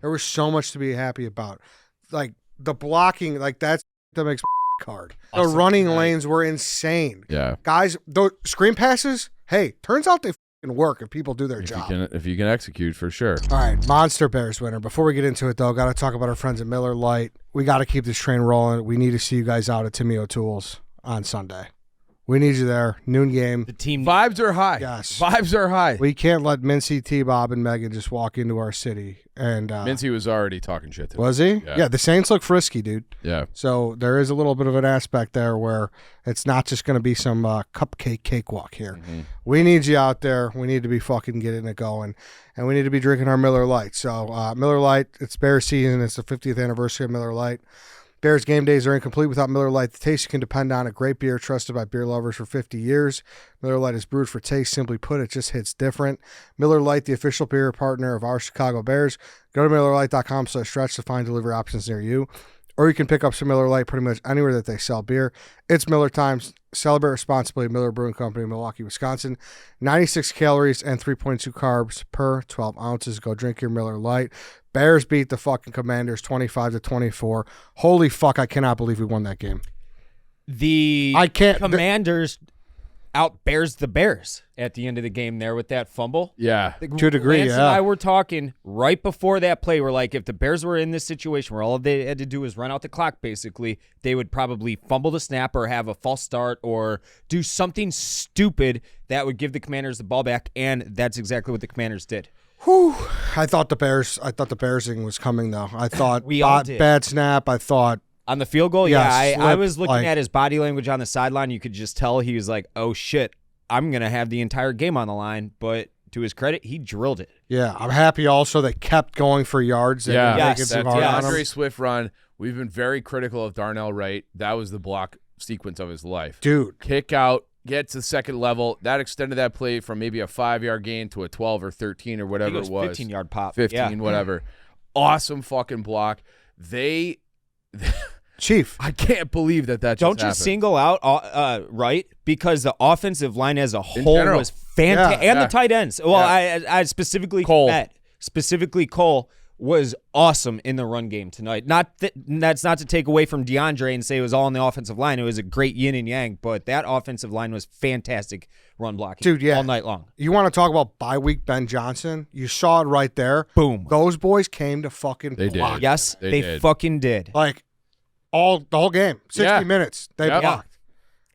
There was so much to be happy about. Like, the blocking, like, that makes hard. The running lanes were insane. Yeah. Guys, the screen passes, hey, turns out they work if people do their job. If you can execute, for sure. All right, Monster Bears winner. Before we get into it, though, got to talk about our friends at Miller Lite. We got to keep this train rolling. We need to see you guys out at Timmy O'Toole's on Sunday. We need you there. Noon game. The team Vibes are high. Yes. Vibes are high. We can't let Mincy, T-Bob, and Megan just walk into our city. And Mincy was already talking shit to was he? Yeah. The Saints look frisky, dude. Yeah. So there is a little bit of an aspect there where it's not just going to be some cupcake cakewalk here. Mm-hmm. We need you out there. We need to be fucking getting it going. And we need to be drinking our Miller Lite. So Miller Lite, it's Bear season. It's the 50th anniversary of Miller Lite. Bears game days are incomplete without Miller Lite. The taste you can depend on. A great beer trusted by beer lovers for 50 years. Miller Lite is brewed for taste. Simply put, it just hits different. Miller Lite, the official beer partner of our Chicago Bears. Go to MillerLite.com/stretch to find delivery options near you. Or you can pick up some Miller Lite pretty much anywhere that they sell beer. It's Miller times. Celebrate responsibly. Miller Brewing Company, Milwaukee, Wisconsin. 96 calories and 3.2 carbs per 12 ounces. Go drink your Miller Lite. Bears beat the fucking Commanders 25-24. Holy fuck, I cannot believe we won that game. Commanders out-bears the Bears at the end of the game there with that fumble. Yeah. To a degree, Lance yeah. and I were talking right before that play. We're like, if the Bears were in this situation where all they had to do was run out the clock, basically, they would probably fumble the snap or have a false start or do something stupid that would give the Commanders the ball back, and that's exactly what the Commanders did. Whew. I thought the Bearsing was coming, though. I thought We all did. bad snap. I thought On the field goal, Yeah, I was looking like- at his body language on the sideline. You could just tell he was like, oh, shit, I'm going to have the entire game on the line. But to his credit, he drilled it. yeah, I'm happy also they kept going for yards. They didn't make it too That hard on Andre him. Swift run, we've been very critical of Darnell Wright. That was the block sequence of his life. Dude. Kick out, get to the second level. That extended that play from maybe a 5-yard gain to a 12 or 13 or whatever I think it was. 15-yard pop. 15, Yeah. whatever. Awesome fucking block. Chief. I can't believe that just Don't you happened. single out Wright, because the offensive line as a whole general. was fantastic. Yeah, and yeah. the tight ends. Well, Yeah. I specifically Cole. Cole was awesome in the run game tonight. That's not to take away from DeAndre and say it was all on the offensive line. It was a great yin and yang, but that offensive line was fantastic run blocking, Dude, yeah. all night long. You want to talk about bye week Ben Johnson? You saw it right there. Boom. Those boys came to fucking They did. block. Yes, They they did. fucking did. Like the whole game. 60 minutes. They Yep. blocked.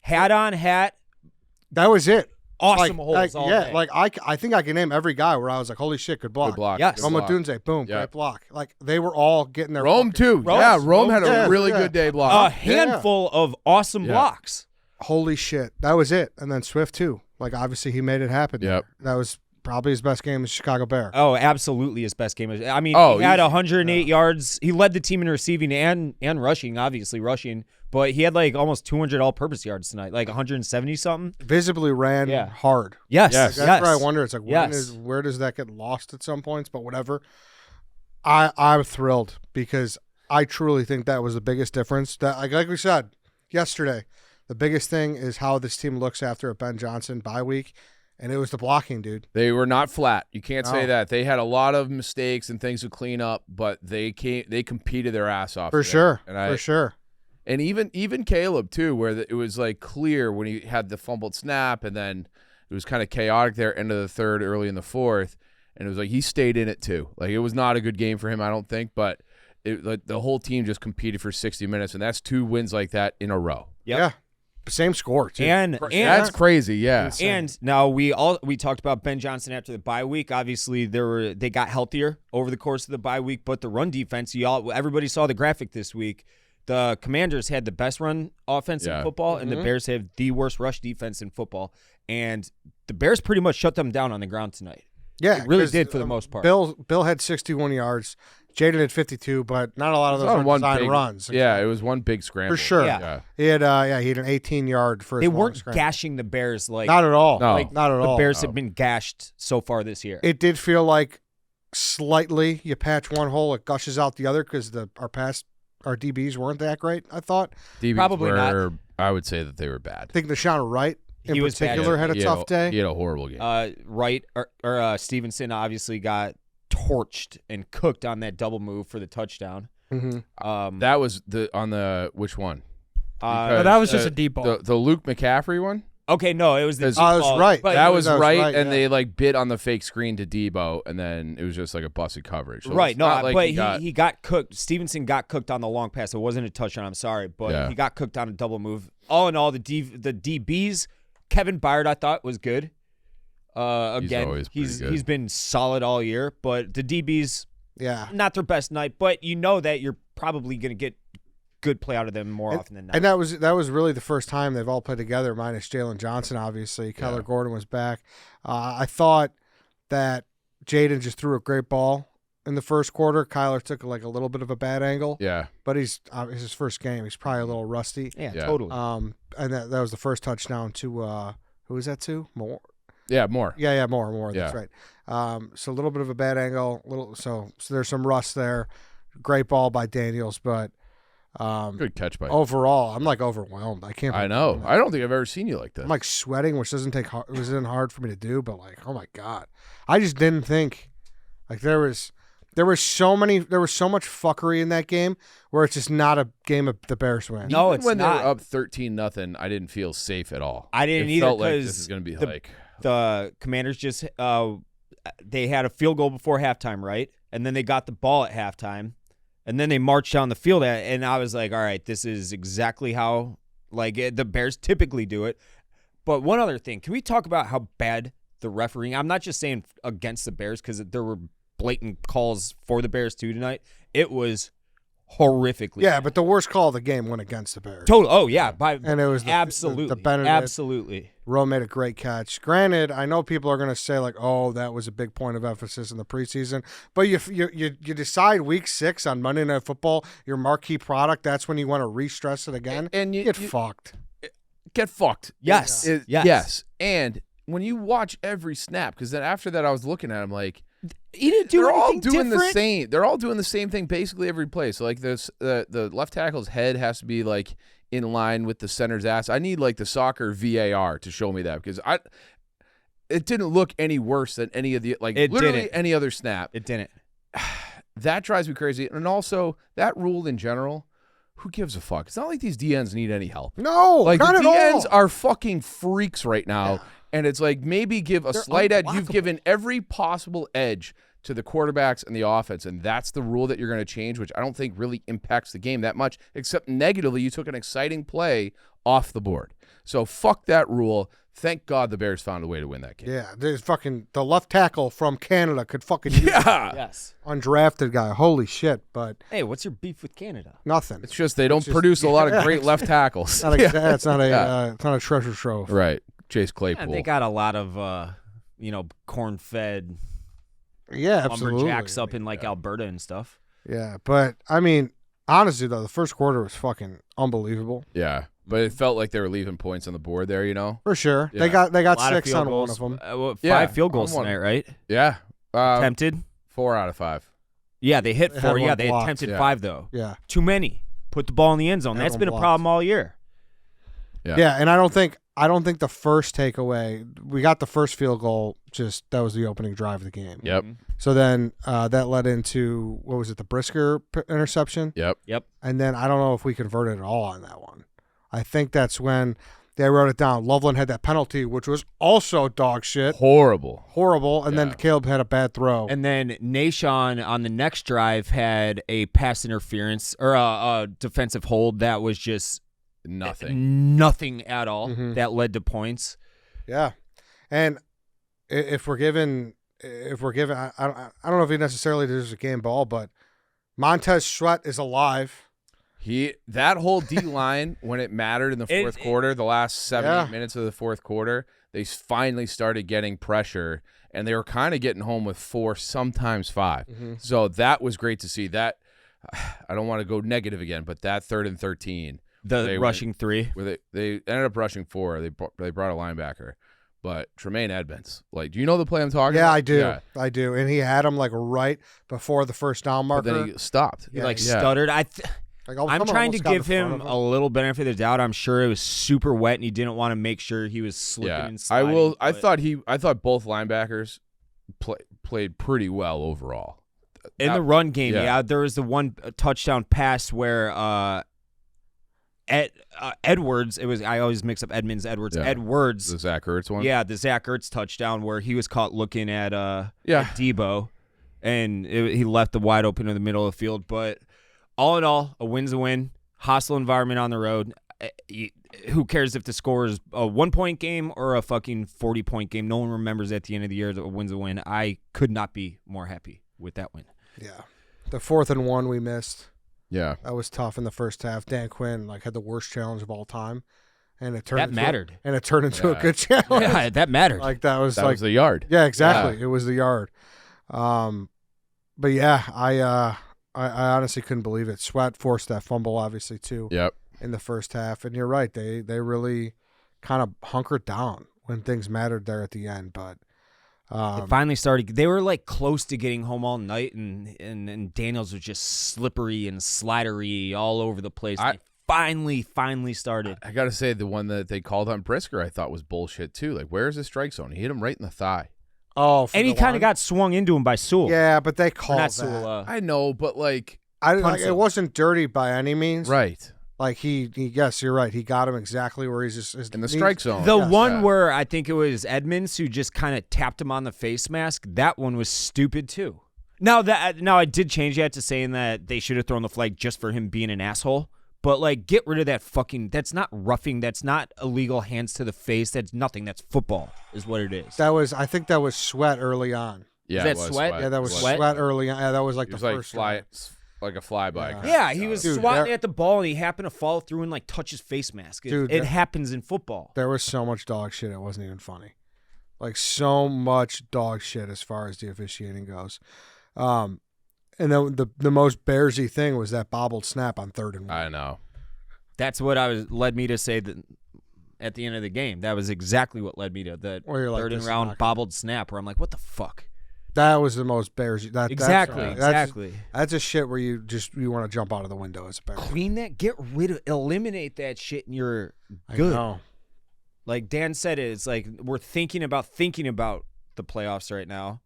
Hat on hat, That was it. awesome like, holes all yeah, day. like I think I can name every guy where I was like, holy shit, good block. Good block. Yes. Good Roma block. Dunze, boom, Yeah. great block. Like they were all getting their Rome, fucking- too. Rome- Yeah, Rome had Yeah, a really yeah. good day a block. handful of awesome Yeah. blocks. Holy shit. That was it. And then Swift too. Like obviously he made it happen. Yep. That was probably his best game as Chicago Bear. Oh, absolutely his best game. I mean, Oh, he had easy. 108 yards. He led the team in receiving and rushing, obviously rushing. But he had like almost 200 all-purpose yards tonight, like 170-something. Visibly ran Yeah. hard. Yes, Yes. That's yes. where I wonder. It's like Yes. where does that get lost at some points? But whatever. I'm thrilled because I truly think that was the biggest difference. That like we said yesterday, the biggest thing is how this team looks after a Ben Johnson bye week, and it was the blocking, dude. They were not flat. You can't say No. that. They had a lot of mistakes and things to clean up, but they competed their ass off. For today. sure. And For sure. And even Caleb too, where it was like clear when he had the fumbled snap, and then it was kind of chaotic there, end of the third, early in the fourth, and it was like he stayed in it too. Like it was not a good game for him, I don't think, but like the whole team just competed for 60 minutes, and that's 2 wins like that in a row. Yep. Yeah. Same score, too. And That's crazy, yeah. And now we talked about Ben Johnson after the bye week. Obviously, they got healthier over the course of the bye week, but the run defense, everybody saw the graphic this week. The Commanders had the best run offense in football, and the Bears have the worst rush defense in football. And the Bears pretty much shut them down on the ground tonight. Yeah, It really 'cause, did for the most part. Bill had 61 yards. Jaden had 52, but not a lot of those on were one design big runs. Yeah, it was one big scramble. For sure. Yeah. He had an 18-yard first. They long weren't scramble. gashing the Bears like Not at all. No. Like, not at the all. Bears have been gashed so far this year. It did feel like slightly you patch one hole, it gushes out the other because our DBs weren't that great, I thought. DBs Probably not. were, I would say that they were bad. I think Deshaun Wright in He was bad. particular had a tough day. He had a horrible game. Wright or Stevenson obviously got torched and cooked on that double move for the touchdown. That was on the which one? But that was just a deep ball. The Luke McCaffrey one. Okay, no, it was the deep I was ball, right. but That was right, right, and yeah. they bit on the fake screen to Debo, and then it was just like a busted coverage. So right. it's No, not like but he got cooked. Stevenson got cooked on the long pass. It wasn't a touchdown. I'm sorry, but he got cooked on a double move. All in all, the DBs, Kevin Byard, I thought was good. Again, he's been solid all year, but the DBs, not their best night. But you know that you're probably going to get good play out of them more often than not. And that was really the first time they've all played together, minus Jalen Johnson, obviously. Kyler Gordon was back. I thought that Jaden just threw a great ball in the first quarter. Kyler took like a little bit of a bad angle. Yeah. But it's his first game. He's probably a little rusty. Yeah, totally. And that was the first touchdown to who was that to? Moore. Yeah, Moore. Yeah, Moore. That's right. So a little bit of a bad angle. So there's some rust there. Great ball by Daniels, but Good catch by overall, I'm like overwhelmed. I can't. I know. I don't think I've ever seen you like this. I'm like sweating, which isn't hard for me to do, but like, oh my God, I just didn't think like there was so much fuckery in that game where it's just not a game of the Bears win. No, Even it's when not. they were up 13-0, I didn't feel safe at all. I didn't it either felt like because this is going to be the Commanders just they had a field goal before halftime, right? And then they got the ball at halftime, and then they marched down the field, and I was like, all right, this is exactly how the Bears typically do it. But one other thing, can we talk about how bad the refereeing? I'm not just saying against the Bears because there were blatant calls for the Bears too tonight. It was horrifically bad. But the worst call of the game went against the Bears. Total. Oh yeah, and it was absolutely the Benedict. Absolutely. Rowe made a great catch. Granted, I know people are going to say like, "Oh, that was a big point of emphasis in the preseason," but you decide week 6 on Monday Night Football, your marquee product. That's when you want to re-stress it again, and you get fucked. Get fucked. Yes. Yes. And when you watch every snap, because then after that, I was looking at him like, He didn't do they're all anything doing different. the same. They're all doing the same thing basically every play. So like the left tackle's head has to be like in line with the center's ass. I need like the soccer VAR to show me that because it didn't look any worse than any of the literally any other snap. It didn't. That drives me crazy. And also that rule in general, who gives a fuck? It's not like these DNs need any help. No, like not the at DNs all. are fucking freaks right now. Yeah. And it's like maybe give a slight edge. You've given every possible edge to the quarterbacks and the offense, and that's the rule that you're going to change, which I don't think really impacts the game that much, except negatively you took an exciting play off the board. So fuck that rule. Thank God the Bears found a way to win that game. Yeah, there's the left tackle from Canada could fucking use Yes. undrafted guy. Holy shit, but Hey, what's your beef with Canada? nothing. It's just they don't produce a lot of great left tackles. It's not a treasure trove. Right. Chase Claypool. And they got a lot of corn-fed Yeah, absolutely. lumberjacks up in Alberta and stuff. Yeah, but I mean, honestly though, the first quarter was fucking unbelievable. Yeah. But it felt like they were leaving points on the board there, you know? For sure. Yeah. They got A lot of 6 field on goals. one of them. 5 field goals on one. tonight, right? Yeah. Attempted? 4 out of 5. Yeah, they hit They 4. had Yeah, one they blocked. attempted Yeah. 5, though. Yeah. Too many. Put the ball in the end zone. Had That's one been a blocked. problem all year. Yeah. And I don't think the first takeaway, we got the first field goal, that was the opening drive of the game. Yep. So then that led into, what was it, the Brisker interception? Yep. And then I don't know if we converted at all on that one. I think that's when they wrote it down. Loveland had that penalty, which was also dog shit. Horrible. And then Caleb had a bad throw. And then Nashon on the next drive had a pass interference or a defensive hold that was just nothing at all that led to points. Yeah. And if we're given, I don't know if he necessarily deserves a game ball, but Montez Sweat is alive. That whole D line when it mattered in the fourth quarter, the last 7 minutes of the fourth quarter, they finally started getting pressure, and they were kind of getting home with 4, sometimes 5. So that was great to see. That I don't want to go negative again, but that 3rd and 13, Rushing 3, where they ended up rushing 4. They brought a linebacker, but Tremaine Edmonds, do you know the play I'm talking about? Yeah, I do. Yeah. I do. And he had him right before the first down marker. But then he stopped. He stuttered. I'm trying to give him a little benefit of the doubt. I'm sure it was super wet, and he didn't want to make sure he was slipping and sliding. I thought both linebackers played pretty well overall. In the run game, there was the one touchdown pass where Edwards, I always mix up Edmonds, Edwards. Yeah. Edwards. The Zach Ertz one? Yeah, the Zach Ertz touchdown where he was caught looking at Debo, and he left the wide open in the middle of the field. But all in all, a win's a win. Hostile environment on the road. Who cares if the score is a 1-point game or a fucking 40-point game? No one remembers at the end of the year that a win's a win. I could not be more happy with that win. Yeah. The 4th and 1 we missed. Yeah. That was tough in the first half. Dan Quinn had the worst challenge of all time. And it turned mattered. And it turned into a good challenge. Yeah, that mattered. That was the yard. Yeah, exactly. Yeah. It was the yard. But yeah, I honestly couldn't believe it. Sweat forced that fumble, obviously, too. Yep. In the first half. And you're right. They really kind of hunkered down when things mattered there at the end. But it finally started. They were close to getting home all night, and Daniels was just slippery and slidery all over the place. They finally started. I got to say, the one that they called on Brisker I thought was bullshit, too. Where's the strike zone? He hit him right in the thigh. Oh, and he kind of got swung into him by Sewell. Yeah, but they called that. Sewell, I know, but it wasn't dirty by any means. Right. Yes, you're right. He got him exactly where he's just in the strike zone. The one where I think it was Edmonds who just kind of tapped him on the face mask. That one was stupid too. Now I did change that to saying that they should have thrown the flag just for him being an asshole. But get rid of that fucking. That's not roughing. That's not illegal hands to the face. That's nothing. That's football, is what it is. I think that was Sweat early on. Yeah, was that Sweat? Yeah, that was Sweat early on. Yeah, that was the first fly. Like a flyby. Yeah, he was swatting at the ball, and he happened to fall through and touch his face mask. It happens in football. There was so much dog shit, it wasn't even funny. So much dog shit as far as the officiating goes. And then the most Bearsy thing was that bobbled snap on 3rd and 1. I know. That's what led me to say that at the end of the game. That was exactly what led me to the 3rd and round bobbled snap, where I'm like, what the fuck? That was the most Bearsy. Exactly. That's a shit where you want to jump out of the window as a Bear. Clean that. Eliminate that shit, and you're good. I know. Like Dan said, it's we're thinking about the playoffs right now.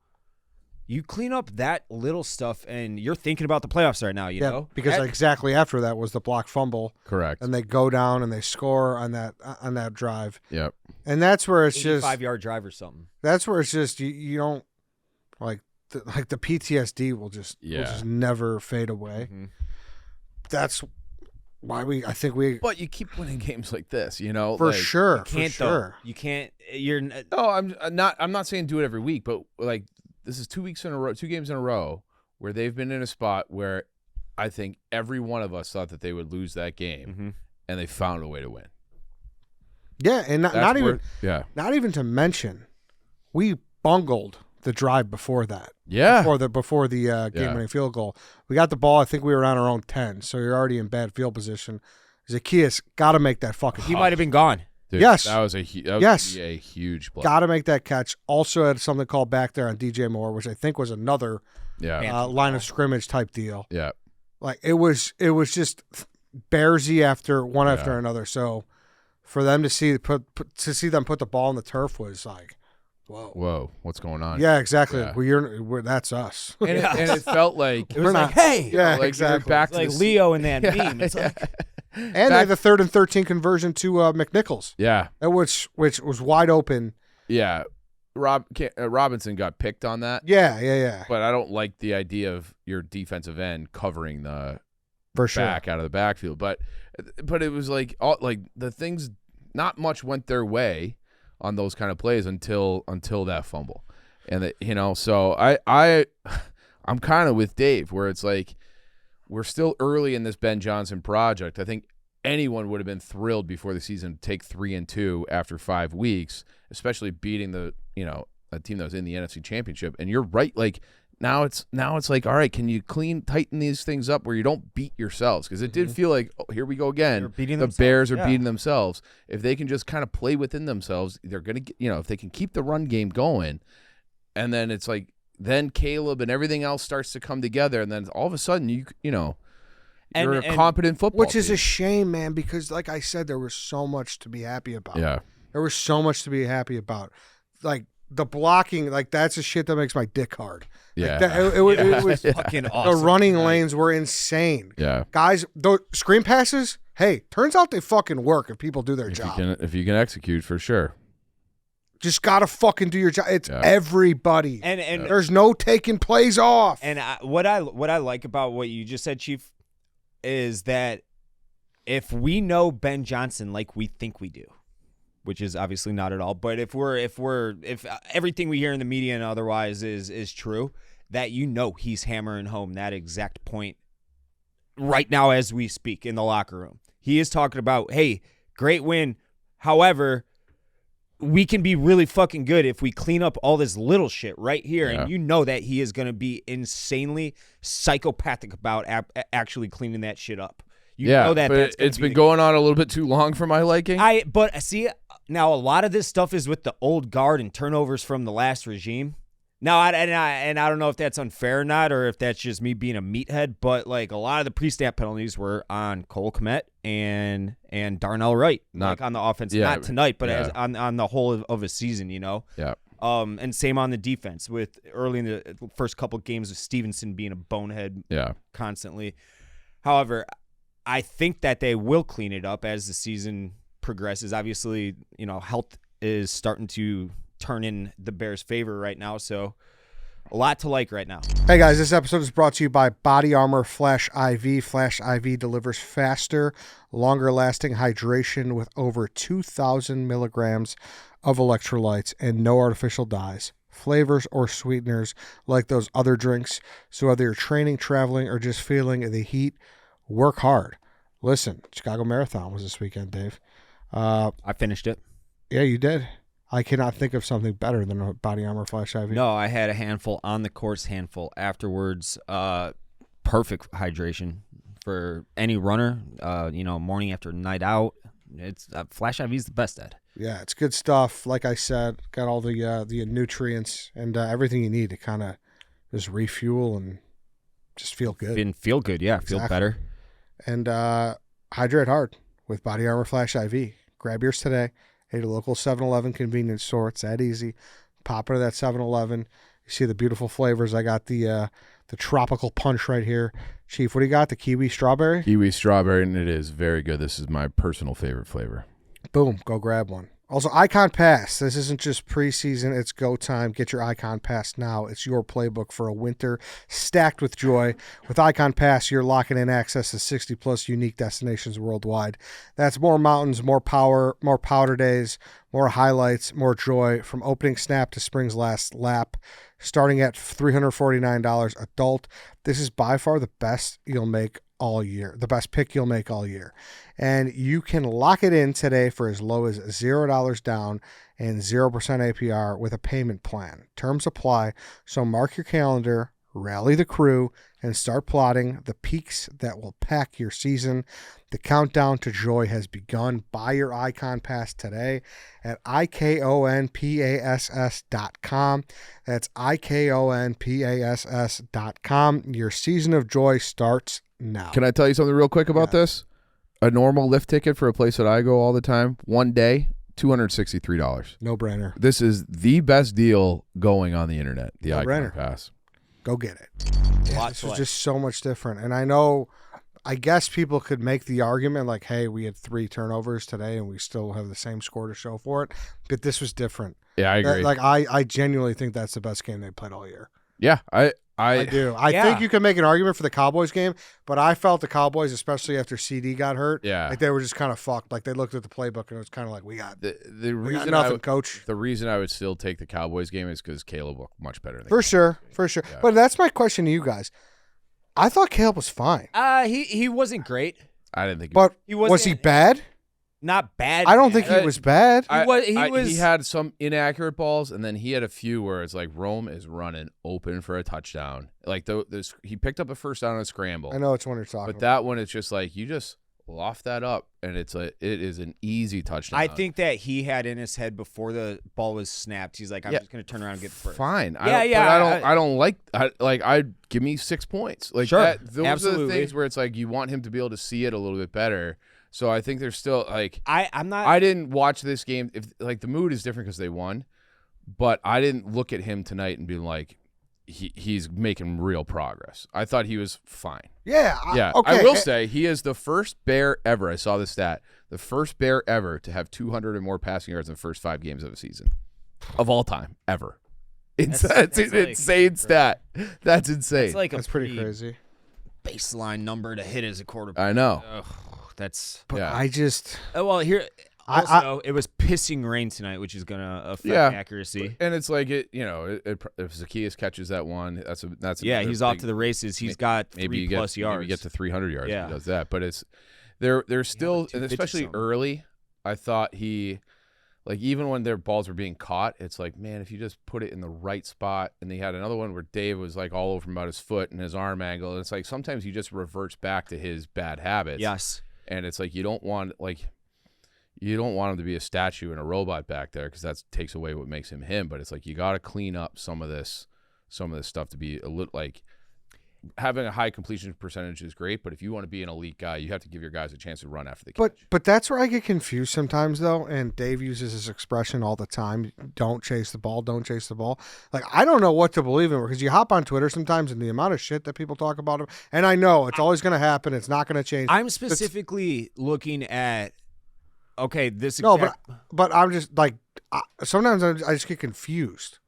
You clean up that little stuff, and you're thinking about the playoffs right now. You know, because exactly after that was the block fumble. Correct. And they go down and they score on that drive. Yep. And that's where it's just 5-yard drive or something. That's where it's just you don't. The PTSD will just never fade away. Mm-hmm. That's why I think we. But you keep winning games like this, For sure. You can't, though. You can't. You're. No, I'm not saying do it every week, but this is 2 weeks in a row, 2 games in a row where they've been in a spot where I think every one of us thought that they would lose that game, and they found a way to win. Yeah, and not even to mention, we bungled the drive before that. Yeah. Before the game-winning field goal. We got the ball. I think we were on our own 10, so you're already in bad field position. Zacchaeus got to make that fucking. He might have been gone. Dude, yes. That was a huge play. Got to make that catch. Also had something called back there on DJ Moore, which I think was another line of scrimmage type deal. Yeah. It was just Bearsy after another. So for them to see them put the ball on the turf was whoa, what's going on? Yeah, exactly. Yeah. That's us. And it felt like it was hey, yeah, exactly. Back to Leo in that meme. It's and they had the 3rd and 13 conversion to McNichols. Yeah, which was wide open. Yeah, Robinson got picked on that. Yeah. But I don't like the idea of your defensive end covering the back out of the backfield. But it was the things. Not much went their way on those kind of plays until that fumble, and so I'm kind of with Dave where it's we're still early in this Ben Johnson project. I think anyone would have been thrilled before the season to take 3-2 after 5 weeks, especially beating a team that was in the NFC Championship. And you're right, now it's all right, can you tighten these things up where you don't beat yourselves? Because it did feel like, here we go again. The Bears are beating themselves. If they can just kind of play within themselves, they're going to get, if they can keep the run game going, and then it's then Caleb and everything else starts to come together, and then all of a sudden you're a competent football which is team. A shame, man, because like I said, there was so much to be happy about. Yeah. There was so much to be happy about. the blocking, like that's the shit that makes my dick hard. Yeah. Like it was fucking awesome. The running lanes were insane. Yeah. Guys, those screen passes, hey, turns out they fucking work if people do their job. If you can execute, for sure. Just gotta fucking do your job. It's everybody, and there's no taking plays off. And what I like about what you just said, Chief, is that if we know Ben Johnson like we think we do, which is obviously not at all, but if everything we hear in the media and otherwise is true, that he's hammering home that exact point right now as we speak in the locker room. He is talking about, hey, great win. However, we can be really fucking good if we clean up all this little shit right here. Yeah. And that he is going to be insanely psychopathic about actually cleaning that shit up. But it's been going on a little bit too long for my liking. But see, now a lot of this stuff is with the old guard and turnovers from the last regime. Now, I don't know if that's unfair or not, or if that's just me being a meathead, but like a lot of the pre-snap penalties were on Cole Kmet and Darnell Wright, like on the offense, not tonight, but as on the whole of a season, Yeah. And same on the defense with early in the first couple of games of Stevenson being a bonehead constantly. However, I think that they will clean it up as the season progresses. Obviously, health is starting to turn in the Bears' favor right now, so a lot to like right now. Hey guys, this episode is brought to you by Body Armor Flash IV. Flash IV delivers faster, longer-lasting hydration with over 2,000 milligrams of electrolytes and no artificial dyes, flavors, or sweeteners like those other drinks. So whether you're training, traveling, or just feeling the heat, work hard. Listen, Chicago Marathon was this weekend, Dave. I finished it. Yeah, you did. I cannot think of something better than a Body Armor Flash IV. No, I had a handful on the course, handful afterwards. Perfect hydration for any runner. Morning after night out. It's Flash IV is the best, Ed. Yeah, it's good stuff. Like I said, got all the nutrients and everything you need to kind of just refuel and just feel good. Feel good, yeah. Exactly. Feel better. And Hydrate Hard with Body Armor Flash IV. Grab yours today. At a local 7-Eleven convenience store. It's that easy. Pop into that 7-Eleven. You see the beautiful flavors. I got the tropical punch right here. Chief, what do you got? The kiwi strawberry? Kiwi strawberry, and it is very good. This is my personal favorite flavor. Boom. Go grab one. Also, Icon Pass. This isn't just preseason. It's go time. Get your Icon Pass now. It's your playbook for a winter stacked with joy. With Icon Pass, you're locking in access to 60-plus unique destinations worldwide. That's more mountains, more power, more powder days, more highlights, more joy. From opening snap to spring's last lap, starting at $349 adult. This is by far the best you'll make all year, the best pick you'll make all year. And you can lock it in today for as low as $0 down and 0% APR with a payment plan. Terms apply, so mark your calendar, rally the crew, and start plotting the peaks that will pack your season. The countdown to joy has begun. Buy your Icon Pass today at ikonpass.com. That's ikonpass.com. Your season of joy starts now. Can I tell you something real quick about this? A normal lift ticket for a place that I go all the time, one day, $263. No brainer. This is the best deal going on the internet, the Icon Pass. Go get it. Yeah, this was just so much different. And I guess people could make the argument like, hey, we had 3 turnovers today and we still have the same score to show for it. But this was different. Yeah, I agree. I genuinely think that's the best game they played all year. Yeah, I do. I think you can make an argument for the Cowboys game, but I felt the Cowboys, especially after CD got hurt, like they were just kind of fucked. Like they looked at the playbook and it was kind of like, we got nothing, coach. The reason I would still take the Cowboys game is because Caleb looked much better than for sure. Yeah. But that's my question to you guys. I thought Caleb was fine. He wasn't great. I didn't think he was he bad? Not bad. I don't think he was bad. He had some inaccurate balls, and then he had a few where it's like Rome is running open for a touchdown. Like he picked up a first down on a scramble. I know it's one you're talking about. But that one, it's just like you just loft that up, and it is an easy touchdown. I think that he had in his head before the ball was snapped. He's like, I'm just going to turn around and get the first. Fine. I don't like. Give me 6 points. Like sure, those absolutely. are the things where it's like you want him to be able to see it a little bit better. So I think there's still like I'm not. I didn't watch this game. If like the mood is different because they won, but I didn't look at him tonight and be like, he's making real progress. I thought he was fine. Yeah. Okay. I will say he is the first Bear ever. I saw this stat. The first Bear ever to have 200 or more passing yards in the first 5 games of a season of all time ever. That's an insane stat. That's insane. That's pretty crazy. Baseline number to hit as a quarterback. I know. But I just. Well, here. Also, it was pissing rain tonight, which is gonna affect accuracy. And it's like if Zacchaeus catches that one, that's he's off to the races. He's got 3+ yards. Maybe get to 300 yards. Yeah. If he does that, but it's they're still, and especially early. I thought he, like, even when their balls were being caught, it's like, man, if you just put it in the right spot. And they had another one where Dave was like all over him about his foot and his arm angle. And it's like sometimes he just reverts back to his bad habits. Yes. And it's like you don't want him to be a statue and a robot back there, because that takes away what makes him him. But it's like you got to clean up some of this stuff to be a little, like, having a high completion percentage is great, but if you want to be an elite guy, you have to give your guys a chance to run after the catch. But that's where I get confused sometimes, though. And Dave uses this expression all the time: "Don't chase the ball, don't chase the ball." Like, I don't know what to believe in, because you hop on Twitter sometimes and the amount of shit that people talk about him. And I know it's always going to happen; it's not going to change. I'm specifically looking at. Okay, this. But I'm just like, sometimes I just get confused.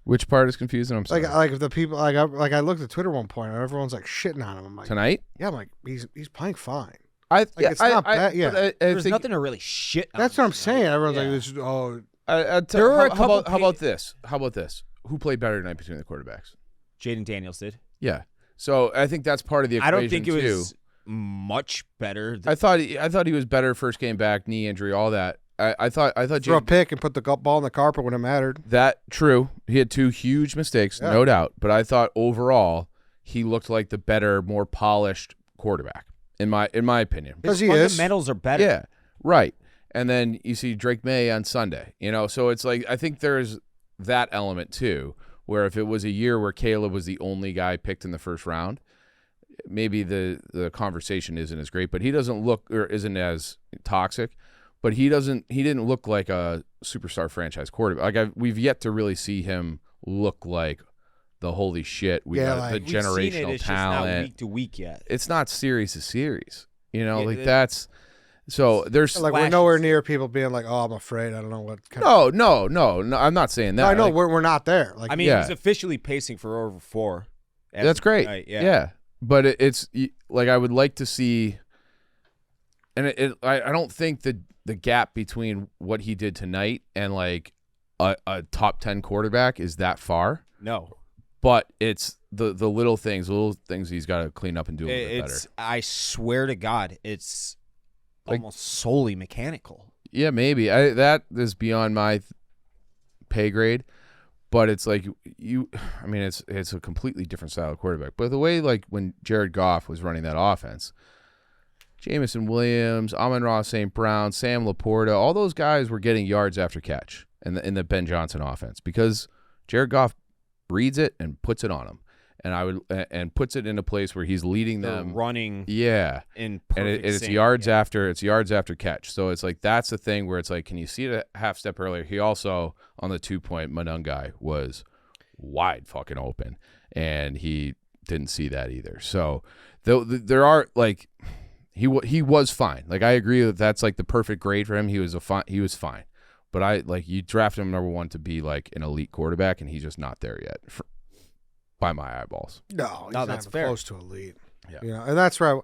Which part is confusing? I'm sorry. Like if the people I looked at Twitter one point and everyone's like shitting on him. I'm like, tonight? Yeah, I'm like, he's playing fine. It's not bad. Yeah, there's nothing to really shit on. That's what I'm saying. Everyone's like, this. Oh, how about this? How about this? Who played better tonight between the quarterbacks? Jaden Daniels did. Yeah. So I think that's part of the equation. I don't think it was much better. I thought he was better first game back, knee injury, all that. I thought throw a pick and put the ball in the carpet when it mattered. That true. He had 2 huge mistakes, no doubt. But I thought overall he looked like the better, more polished quarterback in my opinion. His fundamentals are better. Yeah, right. And then you see Drake May on Sunday. So it's like I think there's that element too, where if it was a year where Caleb was the only guy picked in the first round, maybe the conversation isn't as great. But he doesn't look, or isn't as toxic. But he didn't look like a superstar franchise quarterback. Like we've yet to really see him look like the holy shit. The generational it's talent. Just not week to week yet. It's not series to series. That's so there's like we're nowhere near people being like, oh, I'm afraid. I don't know what. No. I'm not saying that. No, I know we're not there. Like, I mean, he's officially pacing for over 4. That's great. Tonight. Yeah. But it's like I would like to see, and I don't think the gap between what he did tonight and like a top 10 quarterback is that far. No. But it's the little things he's got to clean up and do a little bit better. I swear to God, it's almost solely mechanical. Yeah, maybe. That is beyond my pay grade. But it's like it's a completely different style of quarterback. But the way, like, when Jared Goff was running that offense, Jameson Williams, Amon-Ra St. Brown, Sam Laporta, all those guys were getting yards after catch in the Ben Johnson offense because Jared Goff reads it and puts it on him, and puts it in a place where he's leading them running. Yeah, in perfect and it's sync. yards after catch. So it's like that's the thing where it's like, can you see it a half step earlier? He also on the 2-point Manung guy was wide fucking open, and he didn't see that either. So there are like. He was fine. Like, I agree that that's like the perfect grade for him. He was fine. But you draft him number 1 to be like an elite quarterback, and he's just not there yet by my eyeballs. No, he's that's not fair. Close to elite. Yeah. And that's where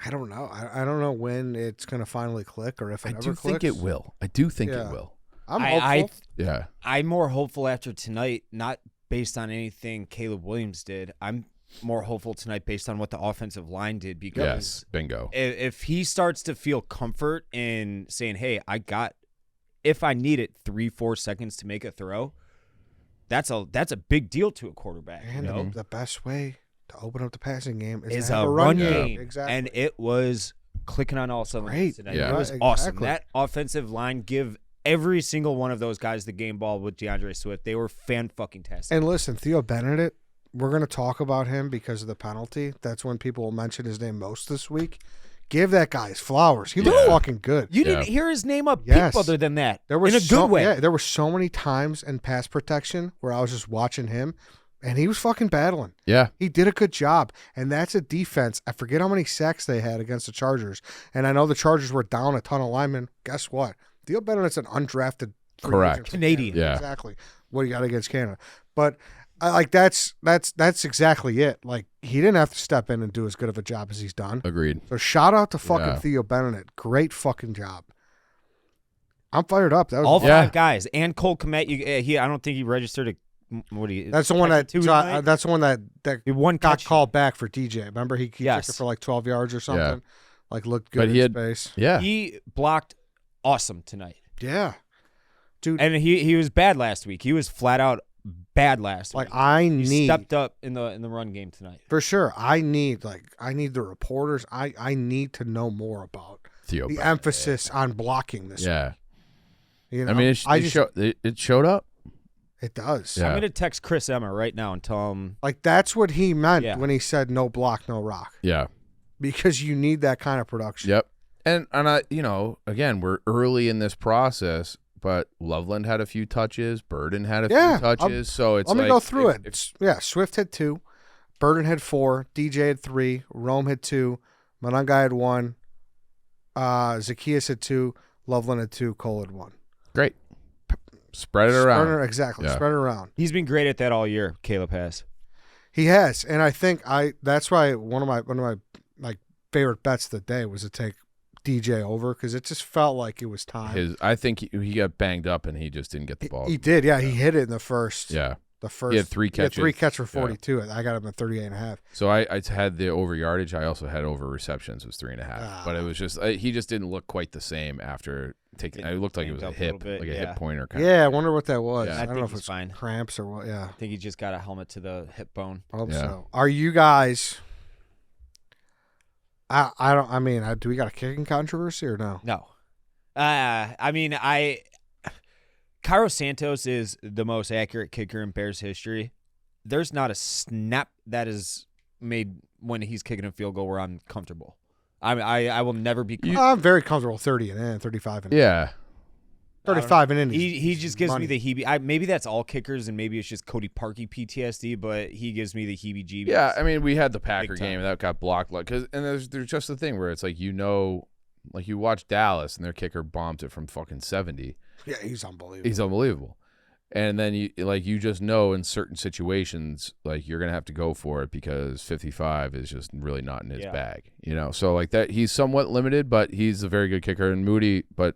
I don't know. I don't know when it's going to finally click or if it ever clicks. I do think it will. I do think it will. I'm hopeful. Yeah. I'm more hopeful after tonight, not based on anything Caleb Williams did. I'm more hopeful tonight based on what the offensive line did, because yes, bingo. If he starts to feel comfort in saying, hey, if I need it 3-4 seconds to make a throw, that's a big deal to a quarterback. And the best way to open up the passing game is a run game. Yeah. Exactly. And it was clicking on all cylinders tonight. Yeah. It was awesome. That offensive line give every single one of those guys the game ball with DeAndre Swift. They were fan-fucking-tastic. And listen, Theo Benedict, we're going to talk about him because of the penalty. That's when people will mention his name most this week. Give that guy his flowers. He looked fucking good. You didn't hear his name up Yes. peep other than that. There was in a good way. Yeah, there were so many times in pass protection where I was just watching him, and he was fucking battling. Yeah. He did a good job, and that's a defense. I forget how many sacks they had against the Chargers, and I know the Chargers were down a ton of linemen. Guess what? Theo Bennett's an undrafted free Correct. agent from Canadian. Canada. Yeah. Exactly. What do you got against Canada? But I like that's exactly it. Like he didn't have to step in and do as good of a job as he's done. Agreed. So shout out to fucking Yeah. Theo Bennett. Great fucking job. I'm fired up. That was All Yeah. 5 guys and Cole Kmet. I don't think he registered That's the one that two tonight? that's the one that He one got catch. called back for DJ. Remember he Yes. kicked it for like 12 yards or something. Yeah. Like looked good But in he had- space. Yeah. He blocked awesome tonight, Yeah. Dude, and he was bad last week. He was flat out bad last like week. I He need stepped up in the run game tonight. for sure. I need the reporters. I need to know more about Theo the Bennett. emphasis on blocking this. Yeah. You know? I mean, it showed up. it does. Yeah. I'm gonna text Chris Emma right now and tell him. Like that's what he meant Yeah. when he said no block, no rock. Yeah. Because you need that kind of production. Yep. And I, again, we're early in this process, but Loveland had a few touches, Burden had a Yeah, few touches, so it's Let me like, go through if- it. Yeah, Swift had 2, Burden had 4, DJ had 3, Rome had 2, Monangai had 1, Zacchaeus had 2, Loveland had 2, Cole had 1. Great. Spread it around. Exactly. Yeah. Spread it around. He's been great at that all year. Caleb has. He has, and I think that's why one of my like favorite bets of the day was to take DJ over because it just felt like it was time. I think he got banged up and he just didn't get the ball. He did, yeah. He hit it in the first. Yeah. The first. He had 3 catches. He had 3 catches for 42. I got him at 38.5. So I had the over yardage. I also had over receptions was 3.5. But it was just he just didn't look quite the same after taking. It looked like it was a Banged up a hip, little bit, like a yeah. hip pointer kind Yeah, I wonder what that was. Yeah. I I don't think know if he's it's fine. cramps or what. Yeah. I think he just got a helmet to the hip bone. I hope Yeah. so. Are you guys? I don't. I mean, do we got a kicking controversy or no? No. I mean, Cairo Santos is the most accurate kicker in Bears history. There's not a snap that is made when he's kicking a field goal where I'm comfortable. I will never be. I'm very comfortable 30 and in, 35 and of. Yeah. 35 and in. He just gives money. me the heebie. Maybe that's all kickers, and maybe it's just Cody Parkey PTSD. But he gives me the heebie-jeebies. Yeah, I mean, we had the Packer Big time. game that got blocked, and there's just the thing where it's like like you watch Dallas and their kicker bombed it from fucking 70. Yeah, he's unbelievable. He's unbelievable, and then you just know in certain situations like you're gonna have to go for it because 55 is just really not in his bag, So like that, he's somewhat limited, but he's a very good kicker. And Moody, but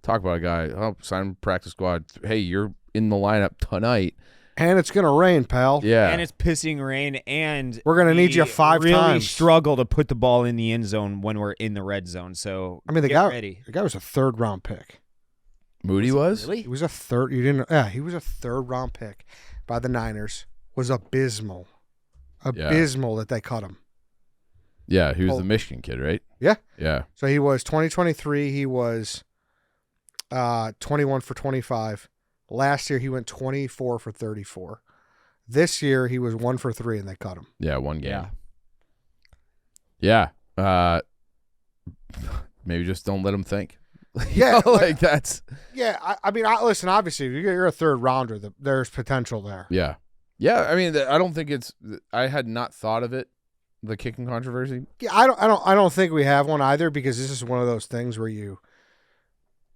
talk about a guy. Oh, sign practice squad. Hey, you're in the lineup tonight. And it's gonna rain, pal. Yeah, And it's pissing rain, and We're gonna need you 5 really times. struggle to put the ball in the end zone when we're in the red zone. So I mean, the get guy. ready. The guy was a 3rd round pick. Moody was. Really? He was a third. You didn't. Yeah, he was a 3rd round pick by the Niners. Was abysmal. Abysmal that they cut him. Yeah, he was the Michigan kid, right? Yeah. Yeah. So he was 2023. He was 21 for 25. Last year he went 24 for 34. This year he was 1 for 3 and they cut him. Yeah, one game. Yeah. Yeah. Maybe just don't let him think. Yeah, like that's. Yeah, I mean, listen. Obviously, if you're a 3rd rounder, there's potential there. Yeah. Yeah. I mean, I don't think it's. I had not thought of it. The kicking controversy. Yeah, I don't think we have one either because this is one of those things where you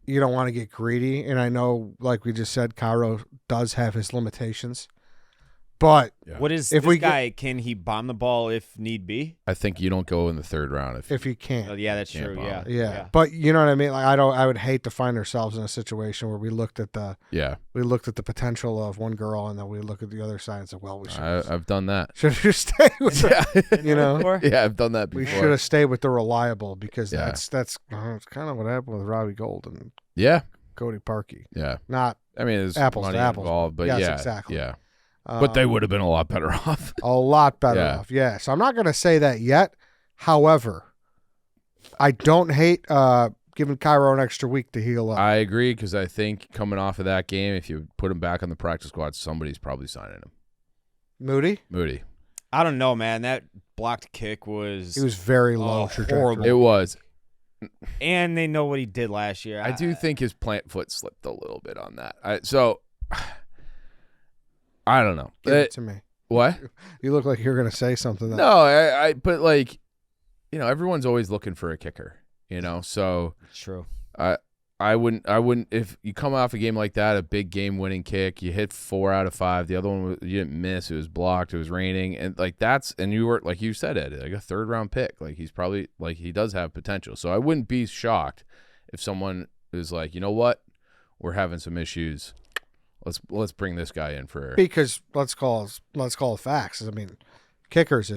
don't want to get greedy, and I know, like we just said, Cairo does have his limitations. But What is if this we guy? Can he bomb the ball if need be? I think you don't go in the 3rd round if you can't. Oh, yeah, that's Can't true. bomb Yeah. it. Yeah, but you know what I mean. Like I would hate to find ourselves in a situation where we looked at the potential of one girl, and then we look at the other side and say, "Well, we should I've done that. should have stayed with the, Yeah, I've done that before. we should have stayed with the reliable because Yeah. that's it's kind of what happened with Robbie Gold and Yeah. Cody Parkey. Yeah. Not I mean, there's Apples to money apples. involved, but Yes, yeah, exactly. yeah. But they would have been a lot better off. a lot better Yeah. off. Yeah, so I'm not going to say that yet. However, I don't hate giving Cairo an extra week to heal up. I agree because I think coming off of that game, if you put him back on the practice squad, somebody's probably signing him. Moody. I don't know, man. That blocked kick was... He was very low trajectory. Horrible. It was. And they know what he did last year. I do think his plant foot slipped a little bit on that. I don't know. Give it to me. What? You look like you're going to say something. No, but like, everyone's always looking for a kicker, so true. I wouldn't, if you come off a game like that, a big game winning kick, you hit 4 out of 5. The other one, you didn't miss. It was blocked. It was raining. And like and you were, like you said, Ed, like a 3rd round pick. Like he's probably, like he does have potential. So I wouldn't be shocked if someone is like, you know what? We're having some issues. Let's bring this guy in for, because let's call it facts. I mean, kickers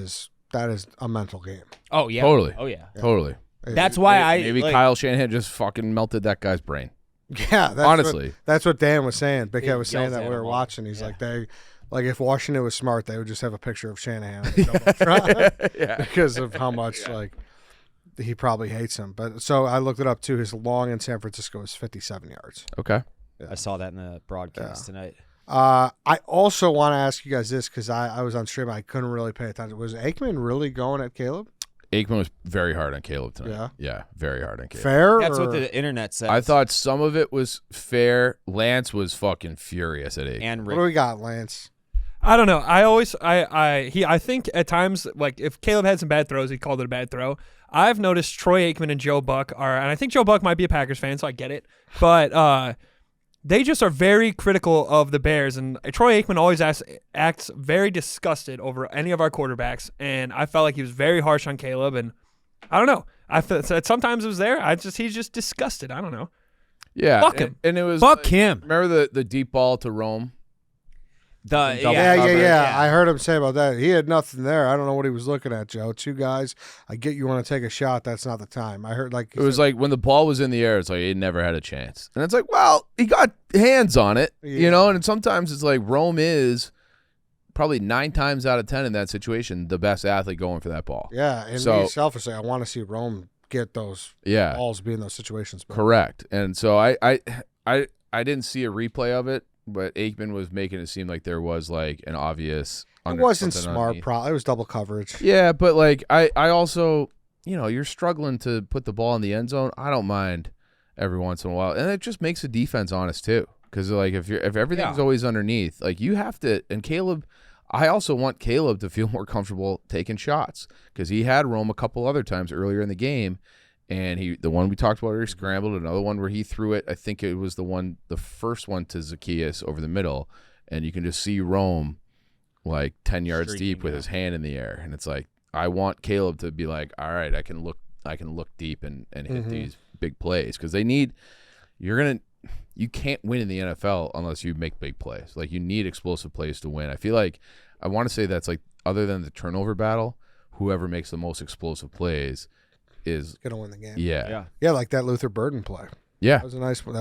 that is a mental game. Oh yeah. Totally. Oh yeah. Totally. That's why maybe Kyle Shanahan just fucking melted that guy's brain. Yeah, honestly, that's what Dan was saying. Big Ed was saying yells that at we were him all. watching. He's like if Washington was smart, they would just have a picture of Shanahan because of how much he probably hates him. But so I looked it up too. His long in San Francisco is 57 yards. Okay. Yeah. I saw that in the broadcast tonight. I also want to ask you guys this because I was on stream. I couldn't really pay attention. Was Aikman really going at Caleb? Aikman was very hard on Caleb tonight. Yeah? Yeah, very hard on Caleb. Fair? That's what the internet says. I thought some of it was fair. Lance was fucking furious at Aikman. And What do we got, Lance? I don't know. I think at times, like if Caleb had some bad throws, he called it a bad throw. I've noticed Troy Aikman and Joe Buck and I think Joe Buck might be a Packers fan, so I get it. But they just are very critical of the Bears, and Troy Aikman always acts very disgusted over any of our quarterbacks, and I felt like he was very harsh on Caleb, and I don't know. I felt sometimes it was there. He's just disgusted. I don't know. Yeah, Fuck him. And it was Fuck him. Remember the deep ball to Rome? Yeah. I heard him say about that. He had nothing there. I don't know what he was looking at, Joe. 2 guys. I get you want to take a shot. That's not the time. I heard it was like when the ball was in the air, it's like he never had a chance. And it's like, well, he got hands on it, and sometimes it's like Rome is probably 9 times out of 10 in that situation the best athlete going for that ball. Yeah, and me selfishly, I want to see Rome get those balls, be in those situations. But. Correct. And so I didn't see a replay of it. But Aikman was making it seem like there was like an obvious. It wasn't smart. It was double coverage. Yeah, but like I also, you're struggling to put the ball in the end zone. I don't mind every once in a while, and it just makes the defense honest too. Because like if everything's always underneath, like you have to. And Caleb, I also want Caleb to feel more comfortable taking shots because he had Rome a couple other times earlier in the game. And the one we talked about where he scrambled, another one where he threw it. I think it was the first one to Zacchaeus over the middle, and you can just see Rome like 10 yards deep with his hand in the air, and it's like I want Caleb to be like, all right, I can look deep and hit these big plays because you can't win in the NFL unless you make big plays. Like you need explosive plays to win. I feel like I want to say that's like other than the turnover battle, whoever makes the most explosive plays is gonna win the game. Yeah, like that Luther Burden play. Yeah, that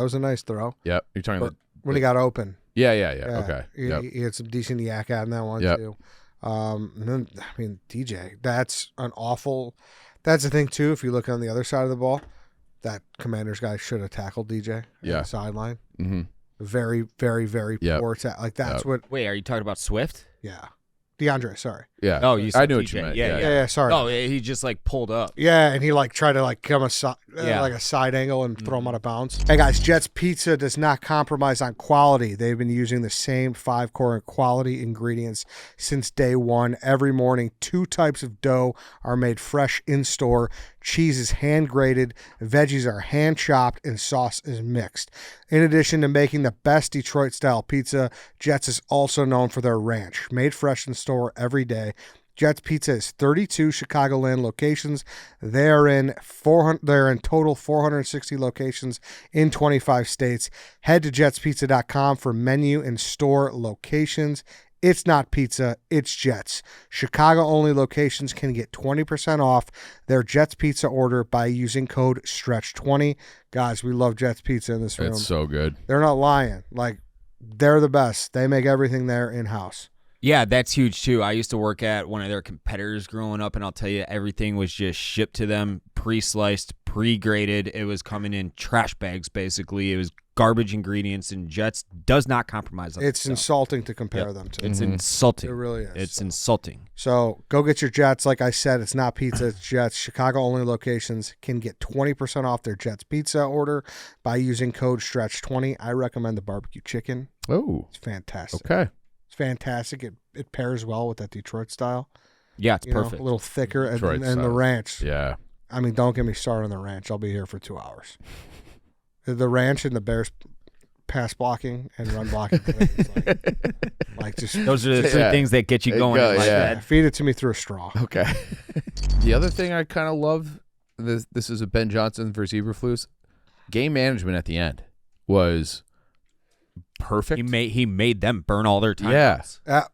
was a nice throw. Yep, you're talking about when he got open. Yeah. Okay, he had some decent yak out in that one too. And then DJ, that's the thing too. If you look on the other side of the ball, that Commanders guy should have tackled DJ on the sideline. Mm-hmm. Very, very, very poor like that's what. Wait, are you talking about Swift? Yeah. DeAndre, sorry. Yeah. Oh, you said I knew DJ. what you meant. Yeah, sorry. Oh, he just like pulled up. Yeah, and he like tried to like come like a side angle and throw him out of bounds. Hey guys, Jets Pizza does not compromise on quality. They've been using the same 5 core quality ingredients since day one. Every morning, 2 types of dough are made fresh in store. Cheese is hand grated, veggies are hand chopped, and sauce is mixed. In addition to making the best Detroit-style pizza, Jets is also known for their ranch, made fresh in store every day. Jets Pizza is 32 Chicagoland locations. They're in total 460 locations in 25 states. Head to jetspizza.com for menu and store locations. It's not pizza, it's Jets. Chicago-only locations can get 20% off their Jets Pizza order by using code STRETCH20. Guys, we love Jets Pizza in this room. It's so good. They're not lying. Like, they're the best. They make everything there in-house. Yeah, that's huge too. I used to work at one of their competitors growing up, and I'll tell you, everything was just shipped to them, pre-sliced, pre-graded. It was coming in trash bags, basically. It was garbage ingredients, and Jets does not compromise on It's that stuff. insulting to compare them to. It's It insulting. really is. It's insulting. So go get your Jets. Like I said, it's not pizza, it's Jets. Chicago-only locations can get 20% off their Jets pizza order by using code STRETCH20. I recommend the barbecue chicken. Oh, It's fantastic. okay. It's fantastic. It pairs well with that Detroit style. Yeah, it's You know, perfect. a little thicker. And Detroit the style. ranch. Yeah. I mean, don't get me started on the ranch. I'll be here for 2 hours. The ranch and the Bears pass blocking and run blocking. like just Those are the three Yeah. things that get you There you going. go, in life, yeah. Ed. feed it to me through a straw. Okay. The other thing I kind of love, this is a Ben Johnson versus Eberflus, game management at the end was perfect. He made them burn all their time. Yeah.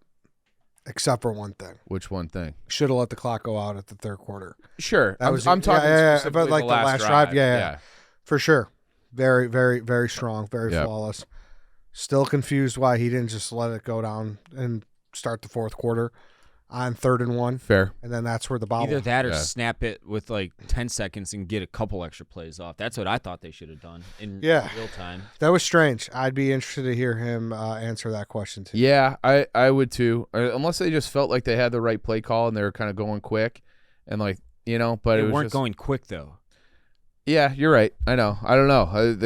Except for one thing. Which one thing? Should have let the clock go out at the third quarter. Sure. That was- I'm talking yeah, specifically but like the the last drive, yeah. For sure. Very, very, very strong. Very Yep. flawless. Still confused why he didn't just let it go down and start the fourth quarter on 3rd and 1. Fair. And then that's where the bobble. Either that or Yeah. snap it with like 10 seconds and get a couple extra plays off. That's what I thought they should have done in Yeah. real time. That was strange. I'd be interested to hear him answer that question too. Yeah, I would too. Unless they just felt like they had the right play call and they were kind of going quick and like, but They it was weren't just, going quick though. Yeah, you're right. I know. I don't know. I don't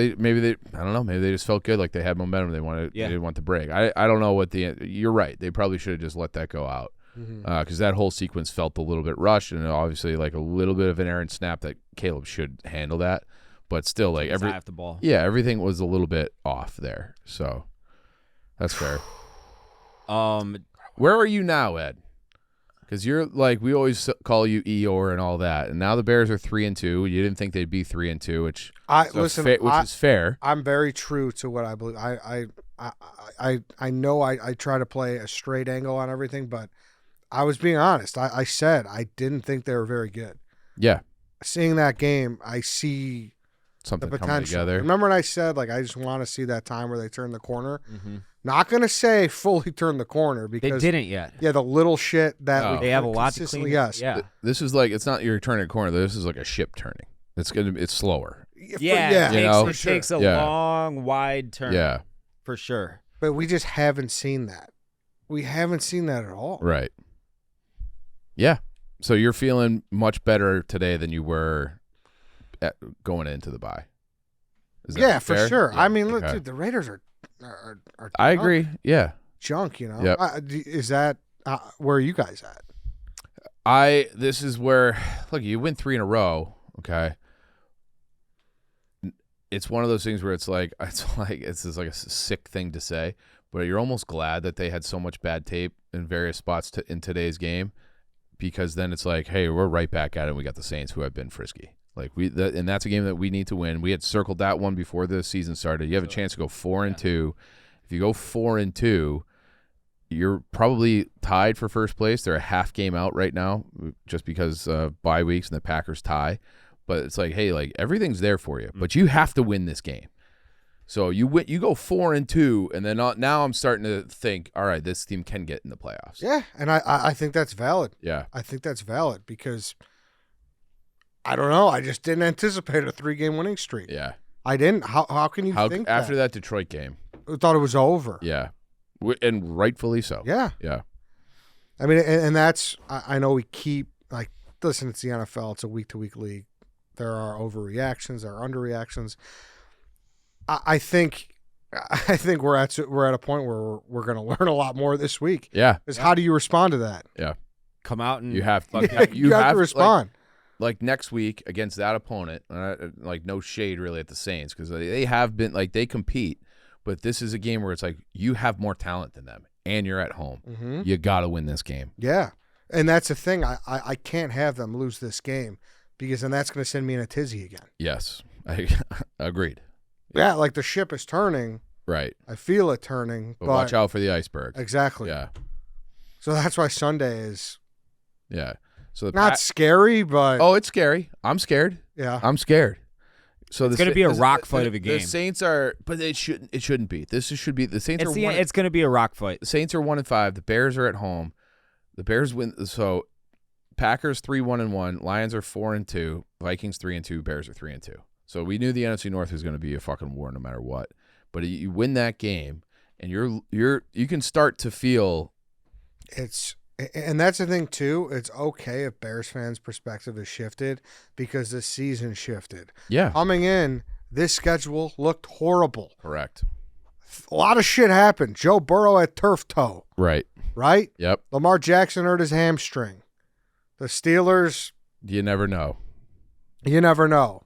know. Maybe they just felt good, like they had momentum. They didn't want the break. I don't know what you're right. They probably should have just let that go out. Because that whole sequence felt a little bit rushed, and obviously like a little bit of an errant snap that Caleb should handle that, but still like Half the ball. everything was a little bit off there. So that's fair. Where are you now, Ed? Because you're like we always call you Eeyore and all that, and now the Bears are 3-2. You didn't think they'd be 3-2, which is fair. I'm very true to what I believe. I know I try to play a straight angle on everything, but I was being honest. I said I didn't think they were very good. Yeah, Seeing that game, I see something the coming potential. together. Remember when I said like I just want to see that time where they turn the corner? Not gonna say fully turn the corner They because didn't yet. yeah, the little shit that Oh. we They have a lot to consistently- clean. Yes, Yeah. This is like it's not you're turning a corner. This is like a ship turning. It's slower. Yeah, You know? it takes a Yeah. long, wide turn. Yeah, For sure. But we just haven't seen that. We haven't seen that at all. right. Yeah. So you're feeling much better today than you were going into the bye. Is that Yeah, for fair? sure. Yeah, I mean, look, okay. dude, the Raiders are I agree. Yeah. junk. You know, Yep. Is that where are you guys at? This is where look, you win 3 in a row. Okay. It's one of those things where it's like it's just like a sick thing to say, but you're almost glad that they had so much bad tape in various spots in today's game, because then it's like, hey, we're right back at it. We got the Saints who have been frisky. Like and that's a game that we need to win. We had circled that one before the season started. You have a chance to go 4-2. If you go 4-2, you're probably tied for first place. They're a half game out right now, just because of bye weeks and the Packers tie. But it's like, hey, like everything's there for you, but you have to win this game. So you go 4-2, and then now I'm starting to think, all right, this team can get in the playoffs. Yeah, and I think that's valid. Yeah. I think that's valid because I don't know. I just didn't anticipate a 3-game winning streak. Yeah. I didn't. How can you think after that? that Detroit game? I thought it was over. Yeah, and rightfully so. Yeah. Yeah. I mean, and that's I know we keep like listen. It's the NFL. It's a week-to-week league. There are overreactions. There are underreactions. I think we're at a point where we're going to learn a lot more this week. Yeah. Is how do you respond to that? Yeah. Come out and You have You have to respond. Like next week against that opponent, like no shade really at the Saints, because they have been like they compete, but this is a game where it's like you have more talent than them and you're at home. Mm-hmm. You got to win this game. Yeah, and that's the thing. I can't have them lose this game because then that's going to send me in a tizzy again. Yes, I agreed. Yeah, like the ship is turning. Right, I feel it turning, but watch out for the iceberg. Exactly. Yeah, So that's why Sunday is yeah. So the not scary, but oh, it's scary. I'm scared. yeah. I'm scared. So It's going to be a rock fight of a game. The Saints are, but it shouldn't be. Should be the Saints are. It's going to be a rock fight. The Saints are 1-5. The Bears are at home. The Bears win. So Packers 3-1-1. Lions are 4-2. Vikings 3-2. Bears are 3-2. So we knew the NFC North was going to be a fucking war no matter what. but you win that game, and you can start to feel And that's the thing too. It's okay if Bears fans' perspective is shifted because the season shifted. Yeah. Coming in, this schedule looked horrible. Correct. A lot of shit happened. Joe Burrow had turf toe, Right. right? Yep. Lamar Jackson hurt his hamstring. The Steelers, You never know. you never know.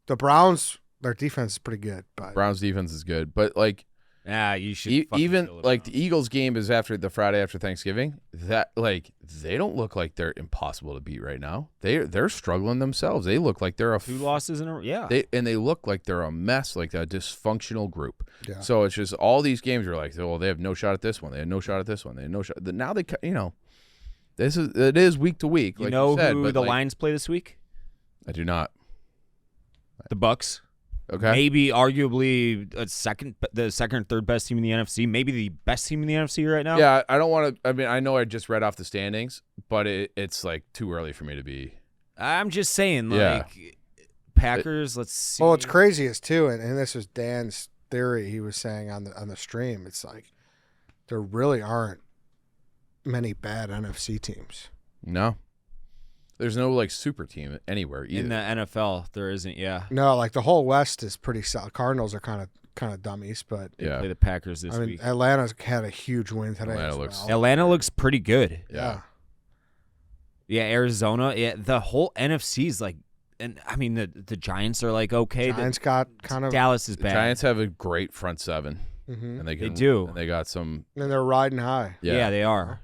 The Browns, their defense is pretty good, but Browns defense is good, but like You should fucking even fill it like out. the Eagles game is after the Friday after Thanksgiving. That like they don't look like they're impossible to beat right now. They're struggling themselves. They look like they're a 2 losses in a yeah. they look like they're a mess, like a dysfunctional group. yeah. So it's just all these games are like, well, they have no shot at this one. They had no shot at this one. They had no shot. Now they, it is week to week. You like know you said, who but the like, Lions play this week? I do not. The Bucks. Okay. Maybe arguably the second or third best team in the NFC. Maybe the best team in the NFC right now. Yeah, I don't want to. I mean, I know I just read off the standings, but it's like too early for me to be. I'm just saying, Yeah. like Packers. Let's see. Well, what's crazy is too, and this was Dan's theory. He was saying on the stream, it's like there really aren't many bad NFC teams. No, there's no like super team anywhere either. in the NFL, there isn't. Yeah, No, like the whole West is pretty solid. Cardinals are kind of dummies, but they yeah, play the Packers this I mean week. Atlanta's had a huge win today. Atlanta as looks- well. Atlanta looks pretty good. yeah. Yeah, Arizona. Yeah, the whole NFC is like, and I mean the Giants are like okay. Giants got kind of, Dallas is The bad. Giants have a great front seven, mhm. and they do. And they got some. and they're riding high. Yeah, they are.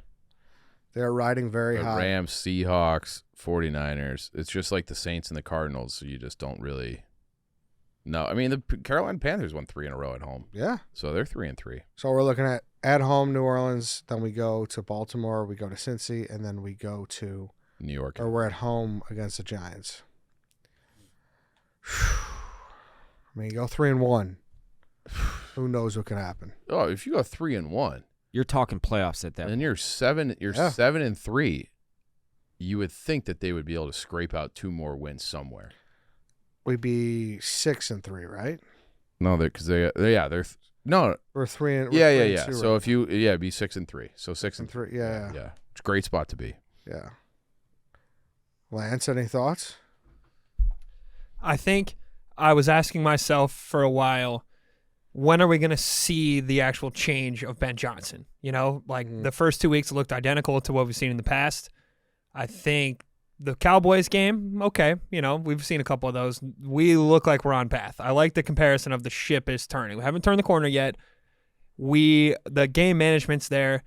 They're riding very The high. Rams, Seahawks, 49ers. It's just like the Saints and the Cardinals. So you just don't really. No, I mean the Carolina Panthers won 3 in a row at home, Yeah. so they're 3-3. So we're looking at home New Orleans, then we go to Baltimore, we go to Cincy, and then we go to, New York. or we're at home against the Giants. I mean, you go 3-1. Who knows what could happen? Oh, if you go 3-1, You're talking playoffs at that. and you're 7-3. You would think that they would be able to scrape out 2 more wins somewhere. We'd be 6-3, right? No, because they're no, We're 3 and yeah, we're yeah, 3 yeah. and 2 So right if you it'd be 6-3. So 6 and 3. Yeah. yeah, it's a great spot to be. Yeah. Lance, any thoughts? I think I was asking myself for a while, when are we going to see the actual change of Ben Johnson? You know, like the first 2 weeks looked identical to what we've seen in the past. I think the Cowboys game, okay, you know, we've seen a couple of those. We look like we're on path. I like the comparison of the ship is turning. We haven't turned the corner yet. The game management's there.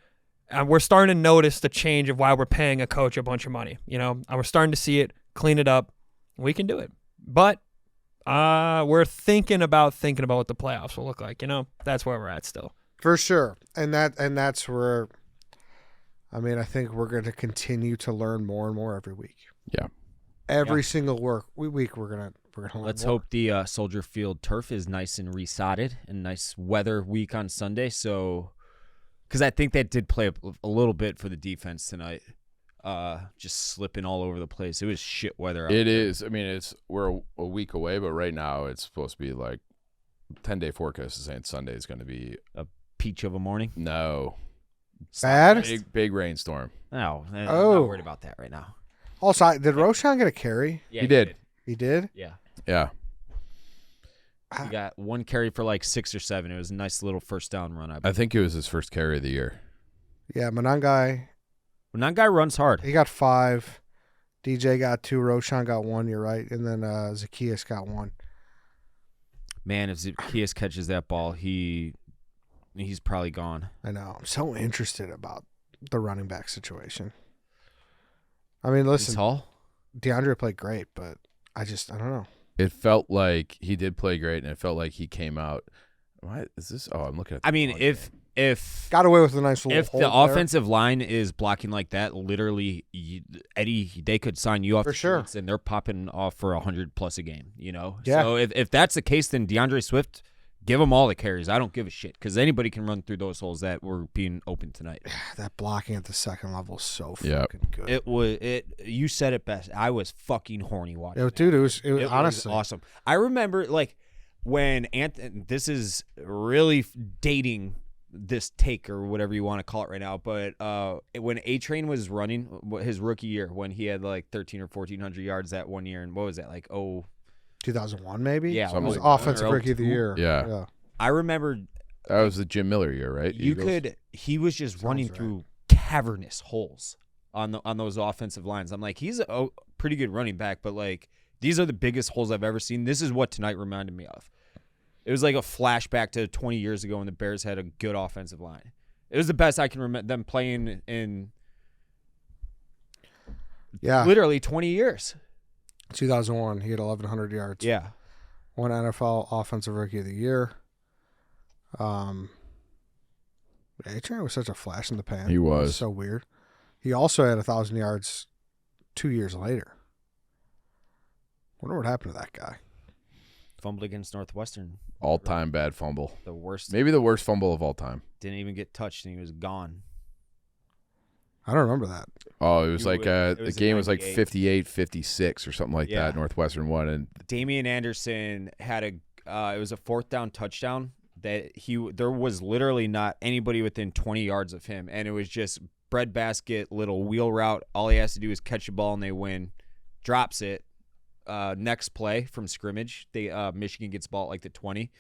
And we're starting to notice the change of why we're paying a coach a bunch of money, you know, and we're starting to see it, clean it up. We can do it. But we're thinking about what the playoffs will look like. You know, that's where we're at still. For sure. And that's where, I mean, I think we're going to continue to learn more and more every week. Yeah. Every single week we're going to learn Let's more. hope the Soldier Field turf is nice and resodded and nice weather week on Sunday. So, because I think that did play a little bit for the defense tonight. Just slipping all over the place. It was shit weather out It there. is. I mean, we're a week away, but right now it's supposed to be like 10-day forecast is saying Sunday is going to be A peach of a morning. no Bad? big rainstorm. No, I'm Oh. not worried about that right now. Also, did Roshan get a carry? Yeah, He did. He did? Yeah. Yeah. He got 1 carry for like 6 or 7. It was a nice little first down run. I think it was his first carry of the year. Yeah, Manangai, When that guy runs hard. he got 5. DJ got 2. Roshan got 1, you're right. And then Zacchaeus got 1. Man, if Zacchaeus catches that ball, he's probably gone. I know. I'm so interested about the running back situation. I mean, listen, He's tall. DeAndre played great, but I don't know. It felt like he did play great, and it felt like he came out. What is this? Oh, I'm looking at. I the mean, wrong if game. Got away with a nice little if hold the there. offensive line is blocking like that, literally, Eddie, they could sign you off For the sure. streets and they're popping off for 100+ a game. You know. Yeah. So if that's the case, then DeAndre Swift, give him all the carries. I don't give a shit because anybody can run through those holes that were being open tonight. That blocking at the second level is so Yep. fucking good. You said it best. I was fucking horny watching. Yo, that. dude, it was It honestly was awesome. I remember, like, when this is really dating this take or whatever you want to call it right now, but when A-Train was running his rookie year, when he had like 13 or 1,400 yards that one year, and what was that, like 2001 maybe? Yeah, It was something like offensive rookie of the year. Yeah. I remember That was the Jim Miller year, right? he was just Sounds running right. through cavernous holes on those offensive lines. I'm like, he's a pretty good running back, but like these are the biggest holes I've ever seen. This is what tonight reminded me of. It was like a flashback to 20 years ago when the Bears had a good offensive line. It was the best I can remember them playing in literally 20 years. 2001, he had 1,100 yards. Yeah. One NFL offensive rookie of the year. A-Train was such a flash in the pan. He was. So weird. He also had 1,000 yards 2 years later. Wonder what happened to that guy. Fumbled against Northwestern. All-time bad fumble. The worst. Maybe the worst fumble of all time. Didn't even get touched, and he was gone. I don't remember that. Oh, it was like it the was game in was like 98. 58-56 or something like Yeah. that. Northwestern won, and Damian Anderson had it was a 4th down touchdown that there was literally not anybody within 20 yards of him, and it was just breadbasket little wheel route. All he has to do is catch the ball and they win. Drops it. Next play from scrimmage, Michigan gets the ball at like the 20.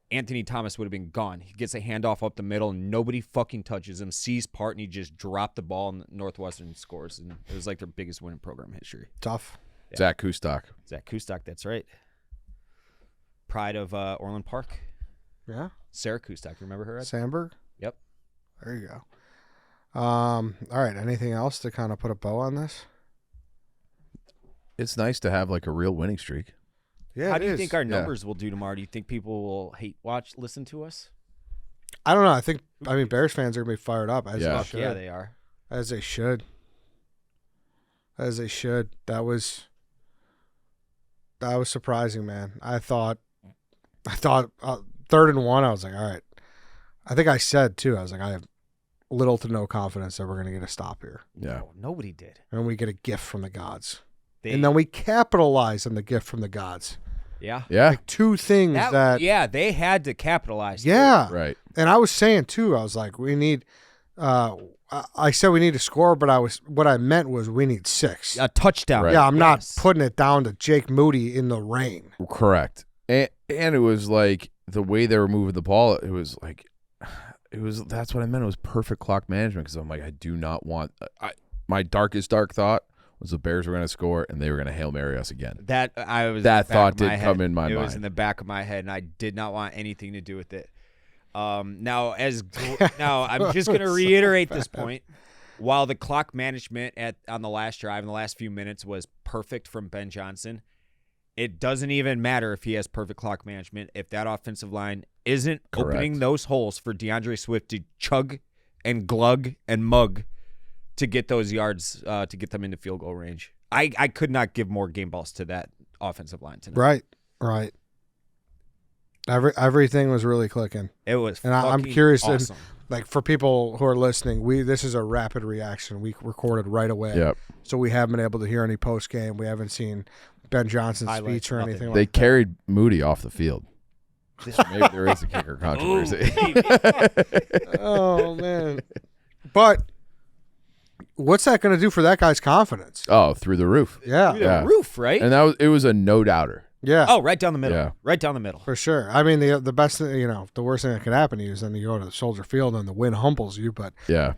Anthony Thomas would have been gone. He gets a handoff up the middle, and nobody fucking touches him. Sees part, and he just dropped the ball, and Northwestern scores. And it was like their biggest win in program history. Tough. Yeah. Zach Kustok. Zach Kustok, that's right. Pride of Orland Park. Yeah. Sarah Kustok, remember her? Sandberg? Yep. There you go. All right. Anything else to kind of put a bow on this? It's nice to have like a real winning streak. Yeah. How it do you is. think our numbers will do tomorrow? Do you think people will listen to us? I don't know. I mean, Bears fans are going to be fired up as Yeah. they Fuck should. yeah, they are. As they should. As they should. That was surprising, man. I thought 3rd and 1, I was like, all right. I think I said, too, I was like, I have little to no confidence that we're going to get a stop here. Yeah. No, nobody did. And we get a gift from the gods. They, And then we capitalize on the gift from the gods. yeah. Yeah. Like 2 things that yeah, they had to capitalize. yeah. Right. And I was saying, too, I was like, we need I said we need to score, but what I meant was we need 6. A touchdown. Right. Yeah, I'm not Yes. putting it down to Jake Moody in the rain. Correct. And it was like the way they were moving the ball. It was like that's what I meant. It was perfect clock management because I'm like, I do not want. My darkest dark thought was the Bears were going to score and they were going to Hail Mary us again. That thought did come in my It was mind. in the back of my head, and I did not want anything to do with it. Now I'm just going to reiterate this point. While the clock management on the last drive in the last few minutes was perfect from Ben Johnson, it doesn't even matter if he has perfect clock management if that offensive line isn't opening those holes for DeAndre Swift to chug and glug and mug to get those yards to get them into field goal range. I could not give more game balls to that offensive line tonight. Right. Everything was really clicking. It was And I'm fucking curious, awesome. like for people who are listening, this is a rapid reaction. We recorded right away. Yep. So we haven't been able to hear any post game. We haven't seen Ben Johnson's Highlights, speech or nothing. anything They like carried Moody off the field. Maybe there is a kicker controversy. that. Oh man. But what's that going to do for that guy's confidence? Oh, through the roof. Yeah. Through the Yeah. roof, right? And it was a no doubter. Yeah. Oh, right down the middle. Yeah. Right down the middle. For sure. I mean, the best thing, the worst thing that could happen to you is then you go to the Soldier Field and the wind humbles you. But Yeah.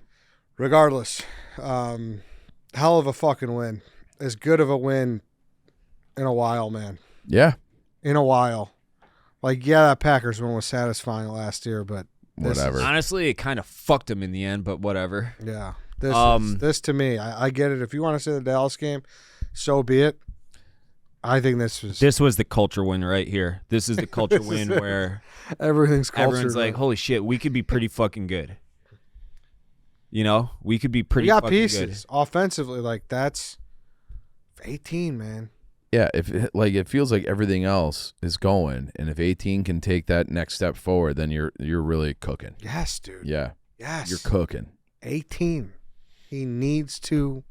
regardless, hell of a fucking win. As good of a win in a while, man. Yeah. In a while. Like, yeah, that Packers win was satisfying last year, but this Whatever. Honestly, it kind of fucked him in the end, but whatever. yeah. This to me, I get it. If you want to say the Dallas game, so be it. I think This was the culture win right here. This is the culture This win is it. where everything's culture. everyone's like, holy shit, we could be pretty fucking good. We could be pretty we got fucking pieces offensively. Like, that's 18, man. Yeah, it feels like everything else is going, and if 18 can take that next step forward, then you're really cooking. Yes, dude. Yeah, Yes. you're cooking. 18. He needs to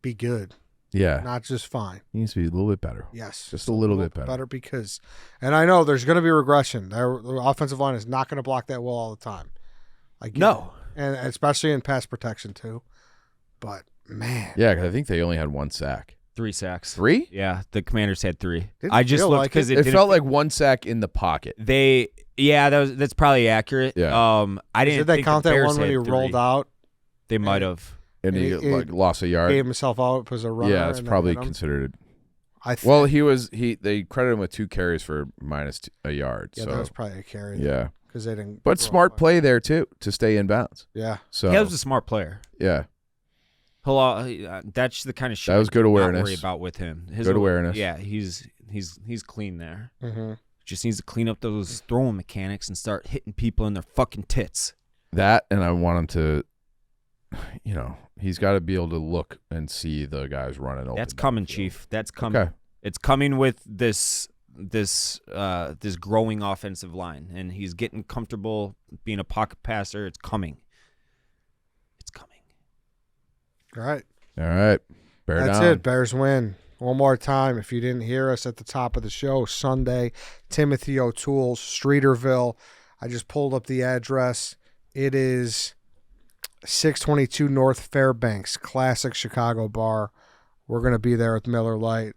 be good. Yeah. not just fine. He needs to be a little bit better. Yes, Just a little bit better. because, and I know there's going to be regression. The offensive line is not going to block that well all the time. I get No. it. And especially in pass protection too. But man, Yeah, because I think they only had 1 sack. 3 sacks. 3? Yeah, the Commanders had 3. Didn't I just feel looked like because It felt like 1 sack in the pocket. that's probably accurate. Yeah. I didn't. did they think count the that Bears one when had he 3. rolled out, They might have. And he He lost a yard. gave himself out as a runner? Yeah, it's and then probably hit him? considered. I think, Well, they credited him with 2 carries for minus a yard. yeah, so that was probably a carry. yeah, because they didn't. but smart play there too to stay in bounds. Yeah, So He was a smart player. yeah, That's the kind of shit That was I good do not awareness. worry about with him. Good awareness. Yeah, he's clean there. mm-hmm. Just needs to clean up those throwing mechanics and start hitting people in their fucking tits. that and I want him to, he's got to be able to look and see the guys running over. That's coming, Chief. That's coming. Okay. It's coming with this growing offensive line, and he's getting comfortable being a pocket passer. It's coming. It's coming. All right. All right, bear That's down. it. Bears win. One more time. If you didn't hear us at the top of the show, Sunday, Timothy O'Toole's, Streeterville. I just pulled up the address. It is 622 North Fairbanks, classic Chicago bar. We're going to be there with Miller Lite.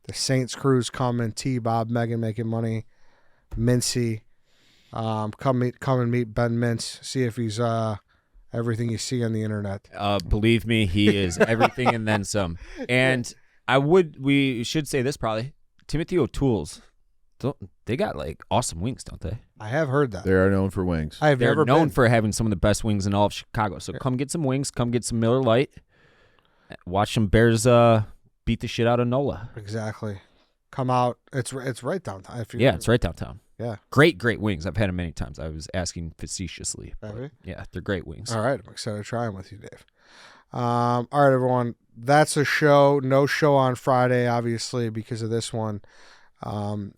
The Saints crew's coming. T. Bob, Megan making money. Mincy. Come and meet Ben Mintz. See if he's everything you see on the internet. Believe me, he is everything and then some. And we should say this probably. Timothy O'Toole's, they got like awesome wings, don't they? I have heard that. They are known for wings. I've They're never known been. for having some of the best wings in all of Chicago. So come get some wings. Come get some Miller Lite. Watch some Bears beat the shit out of NOLA. Exactly. Come out. It's right downtown. Yeah, it's right downtown. Yeah. Great wings. I've had them many times. I was asking facetiously. Have you? Yeah, they're great wings. All right. I'm excited to try them with you, Dave. All right, everyone. That's a show. No show on Friday, obviously, because of this one.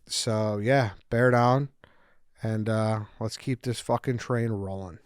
So, yeah, bear down. And let's keep this fucking train rolling.